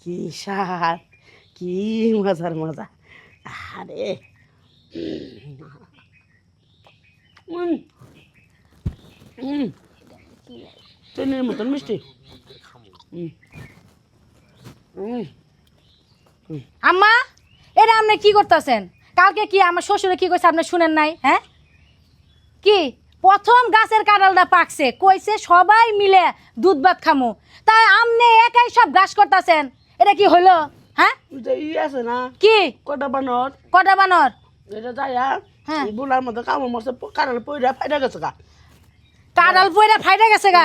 কি স্বাদ, কি মজার মজা। আরে ট্রেনের মতন মিষ্টি। আম্মা, এটা আপনি কি করতেছেন? কালকে কি আমার শ্বশুরে কি কইছে আপনি শুনেন নাই? হ্যাঁ, কি প্রথম গাছের কাঁঠালটা পাকছে, কইছে সবাই মিলে দুধ ভাত খামু, তাই আপনি একাই সব ঘাস করতেছেন। এটা কি হলো? হ্যাঁ, আছে না কি কটা বানর, কটা বানর? এটা যাইয়া হ্যাঁ, বুলার মধ্যে কামড় মরছে, কারণ পয়রা ফাইটা গেছে গা। কাঁঠাল পয়রা ফাইটা গেছে গা।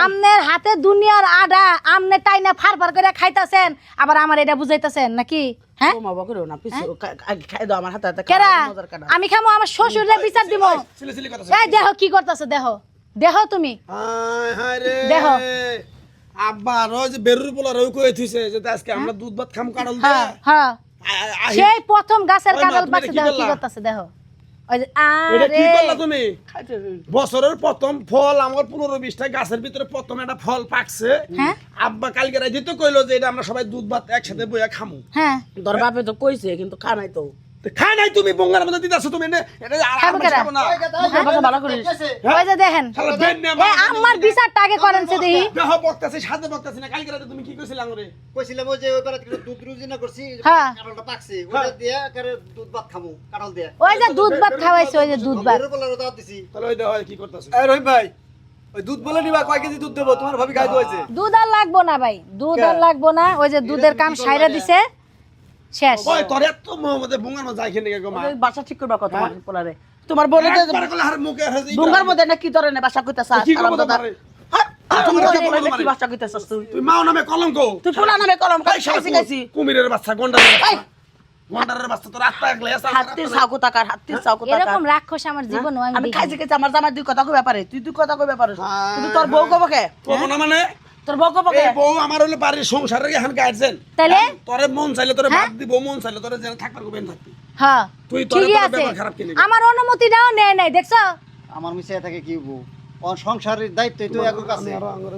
আমনের হাতে দুনিয়ার আডা, আমনে টাইনা ফার ফার করে খাইতাছেন, আবার আমার এটা বুঝাইতাছেন নাকি? হ্যাঁ, মাবা করো না, পিছে খাই দাও আমার হাতে হাতে। কেরা মজার কাটা আমি খামো? আমার শ্বশুরে বিচার দিব। এই দেহ কি করতেছে, দেহ দেহ তুমি দেহ। আব্বা রোজ বেরুর পোলা রই কই থইছে যে আজকে আমরা দুধ ভাত খাম কাড়ল দে। হ্যাঁ, সেই প্রথম গাছের ওই মা, কাঁঠাল তুমি পাকছে, এটা কি দেহ কি করলা? করতেছে দেহ। ওই যে এটা কি আরে করলা তুমি? খাইতে বছরের প্রথম ফল আমার 15-20টা গাছের ভিতরে প্রথম একটা ফল পাকছে। হ্যাঁ আব্বা কালকে রাইতে তো কইলো যে এটা আমরা সবাই দুধ ভাত একসাথে বইয়া খামু। হ্যাঁ, তোর বাপে তো কইছে কিন্তু খানাই তো। তো খাই নাই তুমি বঙ্গার মধ্যে দিতাছো তুমি এটা খাবো আমরা কেরা? খাবো না। ভালো করিস। ওই যে দেখেন, শালা বেন নিয়ে এ আমার বিচারটা আগে করেন সে দেখি। দেহ বকতাছে সাথে বকতাছে না। কালকে রাতে তুমি কি কইছিলা আমারে? কইছিলাম ওই যে ওই পাড়া থেকে দুধ রুজিনা করছি, হ্যাঁ। কাঁঠালটা পাকছে, ওটা দিয়া করে দুধ ভাত খামু কাঁঠাল দিয়া। ওই যে দুধ ভাত খাওয়াইছে, ওই যে দুধ ভাত। বেরোর পোলারও দাওয়াত দিছি। তাহলে ওই দেহ কি করতাছে? এই রহিম ভাই, ওই দুধ বলে নিবা কয় কেজি দুধ দেবো? তোমার ভাবি গাই দোয়াইছে। দুধ আর লাগবো না ভাই, দুধ আর লাগবো না। ওই যে দুধের কাম সাইরা দিছে, শেষ। ওই তোর এত মোহাম্মদে বঙ্গার মধ্যে যাই খেনে গো মা। বাসা ঠিক করবা কত তোমার পোলারে। তোমার বলে যে একবার কইলে আর মুখে আর ডুঙ্গার মধ্যে নাকি তোরে না বাসা কইতাছ। কি করব তোমারে? তুমি তোমার বলে কি নাকি বাসা কইতাছস তুই? তুই মাও নামে কলঙ্ক। তুই পোলা নামে কলম খাইছি খাইছি। কুমিরের বাচ্চা গন্ডারের বাচ্চা। গন্ডারের বাচ্চা তোর আত্মা একলা আছে। হাতির ছাগু টাকার, হাতির ছাগু টাকার। এরকম রাক্ষস আমার জীবন হয় আমি খাইছি খাইছি, আমার জামাই দুই কথা কই ব্যাপারে, তুই দুই কথা কই ব্যাপারে। কিন্তু তোর বউ কব কে? কব না মানে তোর বউ কব কে? এই বউ আমার হলো বাড়ির সংসারের এখন গার্জেন। তাইলে তোরে মন চাইলে তোরে ভাত দিব, মন চাইলে তোরে যেন থাকবার কবেন থাকবি। হ্যাঁ, তুই তোরে ঠিকই তোর আছে। ব্যবহার খারাপ কিনে। আমার অনুমতিটাও নেয় নাই, দেখছো? আমার মিশে থাকে কি বউ, ওর সংসারের দায়িত্ব তো একক আমি আছে। আরো আঙ্গরে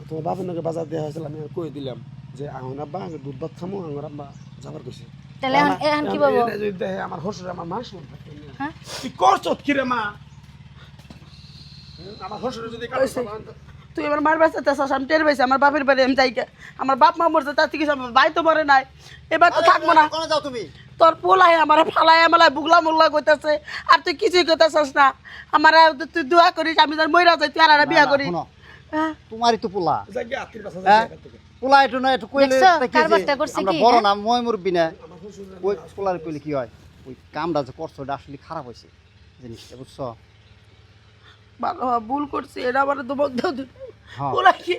তোমার বাপের নাকি বাজার দেওয়া হয়েছিল, আমি কই দিলাম যে এখন আব্বা দুধ ভাত খামু, আঙ্গর আব্বা যাবার কইছে। তাহলে এখন কি বলবো? এটা যদি দেখে আমার হসুর আমার মা শুন থাকে। হ্যাঁ, তুই করছত কি রে মা? আমার হসুর যদি কারো তুই এবার মার বাচ্চা চাষ, আমি টের পাইছি আমার বাপের বাড়ি আমি যাই গে। আমার বাপ মা মরছে, তার থেকে আমার ভাই তো মরে নাই, এবার তো থাকবো না। কোনে যাও তুমি? তোর পোলাই আমার ফালাই আমালাই বুগলা মুগলা কইতাছে, আর তুই কিছুই কইতাছস না। আমার তুই দোয়া করিস আমি যেন মইরা যাই, তুই আর একটা বিয়া করি। শোনো, হ্যাঁ, তোমারই তো পোলা। জায়গা আত্মীয় বাসা হ্যাঁ? জায়গা থেকে। পোলা একটু না একটু কইলে দেখছো? তা কি কারবারটা যে, করছে আমরা কি, বড় হ্যাঁ? না, মই মুরব্বি না। ওই পোলার কইলে কি হয়? ওই কামটা যে করছো এটা আসলে খারাপ হয়েছে জিনিসটা, বুঝছো? ভালো ভুল করছি, এটা আমার দমক দাও তুই। হ্যাঁ। পোলাই কি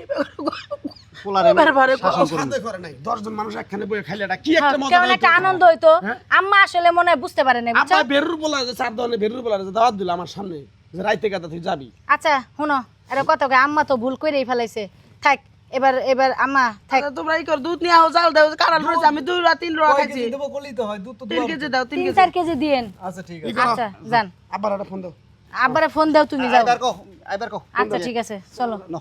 পোলারে এবার ভারে শাসন করুন। সাথে করে নাই 10 জন মানুষ একখানে বইয়ে খাইলে এটা কি হ্যাঁ, একটা মজা। কেমন একটা আনন্দ হইতো। হ্যাঁ? আম্মা আসলে মনে হয় বুঝতে পারে না, বুঝছো? আব্বা বেরুর বলা যে চার দনে বেরুর বলা যে দাওয়াত দিল আমার সামনে যে রাইতে গাদা তুই যাবি। আচ্ছা শুনো, এটা কত কয়, আম্মা তো ভুল করেই ফেলাইছে, থাক এবার এবার আম্মা থাক। তোমরা ই কর, দুধ নিয়ে আও, জাল দাও, কারণ রয়েছে আমি 2 3 রোয়া খাইছি। দেবো বললেই তো হয়, দুধ তো 3 কেজি দাও, 3 কেজি। 3-4 কেজি দিয়েন। আচ্ছা ঠিক কি আছে। করো? আচ্ছা যান, আব্বার একটা ফোন দাও। আব্বারে ফোন দাও, তুমি যাও। আইবার কো, আইবার কো। আচ্ছা ঠিক আছে, চলো। ন।